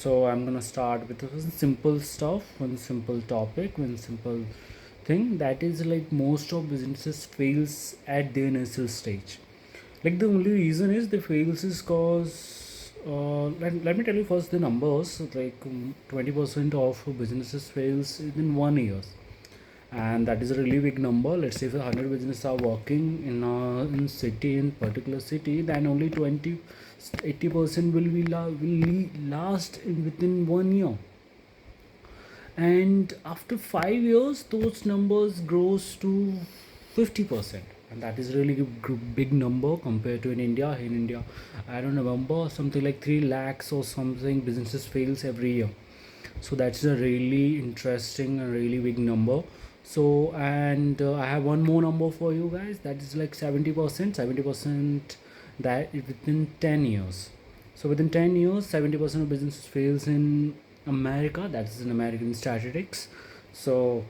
So I'm gonna start with one simple stuff, one simple topic, one simple thing that is like most of businesses fails at their initial stage. Like the only reason is they fails is cause let me tell you first the numbers. Like 20% of businesses fails in 1 year, and that is a really big number. Let's say if 100 businesses are working in city, in particular city, then only 80% will last within 1 year, and after 5 years those numbers grows to 50%, and that is really big number compared to in India. I don't remember, something like 3 lakhs or something businesses fails every year. So that's a really interesting and really big number. So and I have one more number for you guys, that is like 70%, that is within 10 years. So within 10 years 70% of businesses fails in America. That is in American statistics. So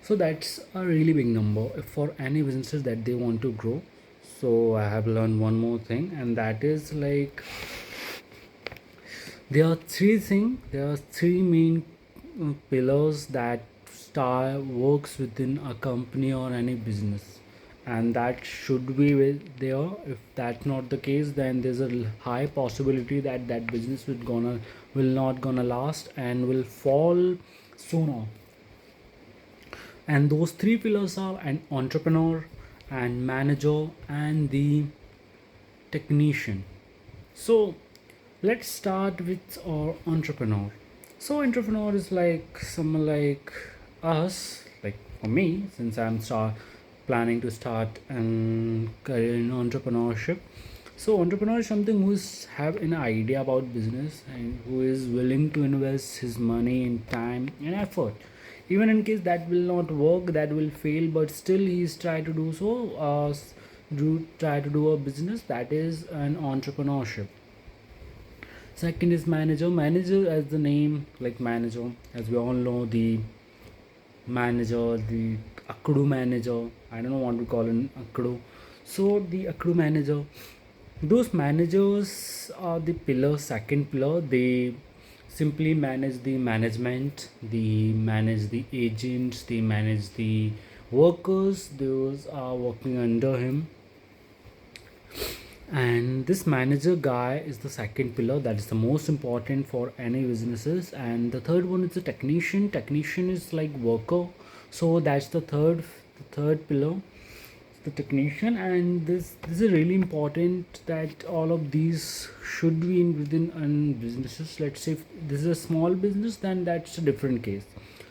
so that's a really big number for any businesses that they want to grow. So I have learned one more thing, and that is like there are three main pillars that star works within a company or any business, and that should be there. If that's not the case, then there's a high possibility that that business will not gonna last and will fall sooner. And those three pillars are an entrepreneur, and manager, and the technician. So let's start with our entrepreneur. So entrepreneur is like someone like us, like for me, since I'm start planning to start an career in entrepreneurship. So entrepreneur is something who's have an idea about business and who is willing to invest his money and time and effort, even in case that will not work, that will fail, but still he's try to do so. Do try to do a business, that is an entrepreneurship. Second is manager. Manager, as the name, like manager, as we all know, the manager, the accrued manager. I don't know what we call an accrued. So the accrued manager, those managers are the pillar, second pillar. They simply manage the management, they manage the agents, they manage the workers. Those are working under him, and this manager guy is the second pillar, that is the most important for any businesses. And the third one is the technician. Technician is like worker, so that's the third pillar, the technician. And this is really important that all of these should be in within businesses. Let's say if this is a small business, then that's a different case,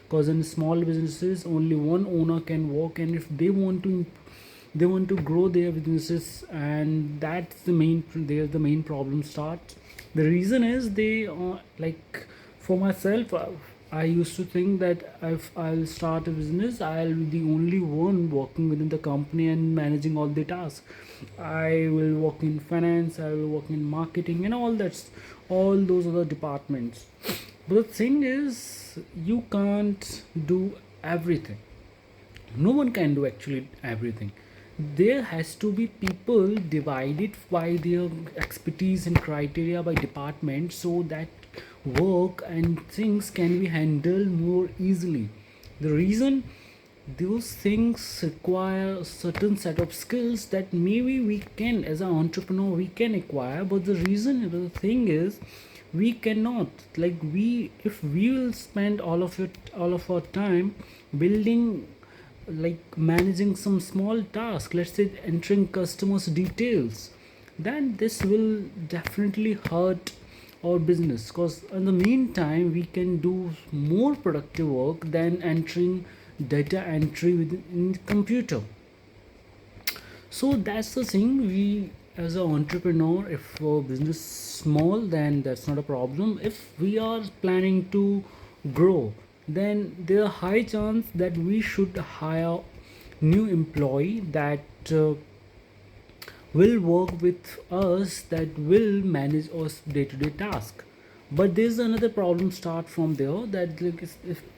because in small businesses only one owner can work, and if they want to grow their businesses, and that's the main problem starts. The reason is they like, for myself, I used to think that if I'll start a business, I'll be the only one working within the company and managing all the tasks. I will work in finance, I will work in marketing, and all those other departments. But the thing is, you can't do everything. No one can do actually everything. There has to be people divided by their expertise and criteria by department, so that work and things can be handled more easily. The reason, those things require a certain set of skills that maybe we can, as an entrepreneur, we can acquire. But the thing is, we cannot, like, we if we will spend all of our time building, like managing some small task, let's say entering customers details, then this will definitely hurt our business, because in the meantime we can do more productive work than entering data entry within computer. So that's the thing. We, as an entrepreneur, if our business small, then that's not a problem. If we are planning to grow, then there are high chance that we should hire new employee that will work with us, that will manage our day-to-day task. But there's another problem start from there, that like,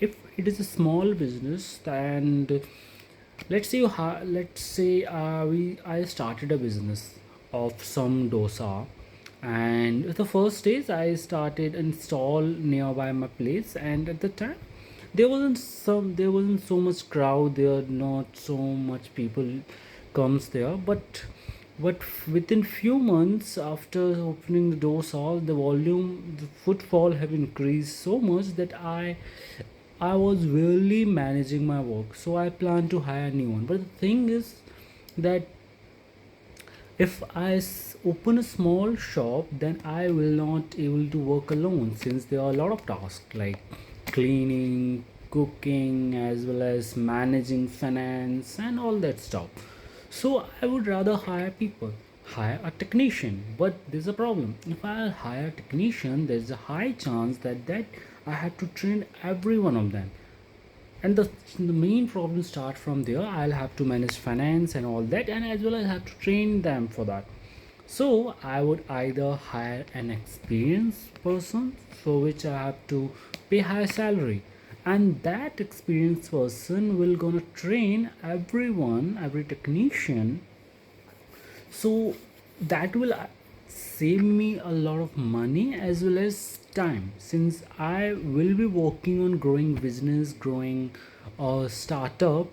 if it is a small business, and let's say we I started a business of some dosa, And the first days I started install nearby my place, and at the time there wasn't so much crowd there, not so much people comes there, but within few months after opening the doors, all the volume, the footfall have increased so much that I was really managing my work, so I plan to hire anyone. But the thing is that if open a small shop, then I will not able to work alone, since there are a lot of tasks like cleaning, cooking, as well as managing finance and all that stuff. So I would rather hire people, hire a technician. But there's a problem. If I hire a technician, there's a high chance that I have to train every one of them, and the main problem start from there. I'll have to manage finance and all that, and as well I have to train them for that. So I would either hire an experienced person for which I have to pay high salary, and that experienced person will gonna train everyone, every technician. So that will save me a lot of money as well as time, since I will be working on growing business, growing a startup,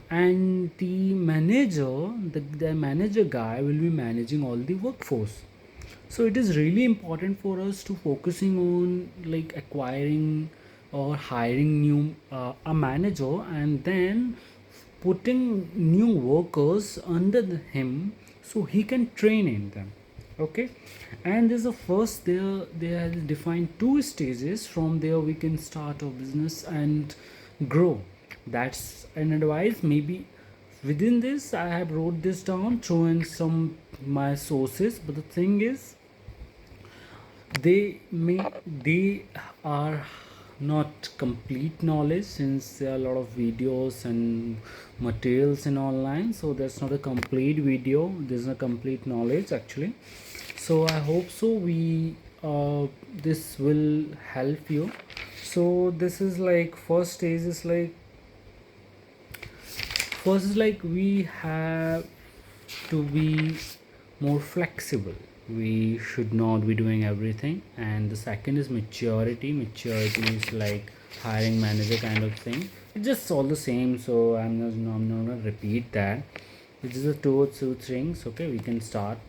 and the manager guy will be managing all the workforce. So it is really important for us to focusing on like acquiring or hiring new a manager, and then putting new workers under him so he can train in them. Okay, and there's a first there has defined two stages. From there we can start our business and grow. That's an advice. Maybe within this I have wrote this down, showing some my sources, but the thing is they are not complete knowledge, since there are a lot of videos and materials in online, so that's not a complete video, there's a complete knowledge actually. So I hope so we this will help you. So this is like first stage is like, first is like we have to be more flexible. We should not be doing everything. And the second is maturity. Maturity is like hiring manager kind of thing. It's just all the same. So I'm not gonna repeat that. It is a two things. Okay, we can start.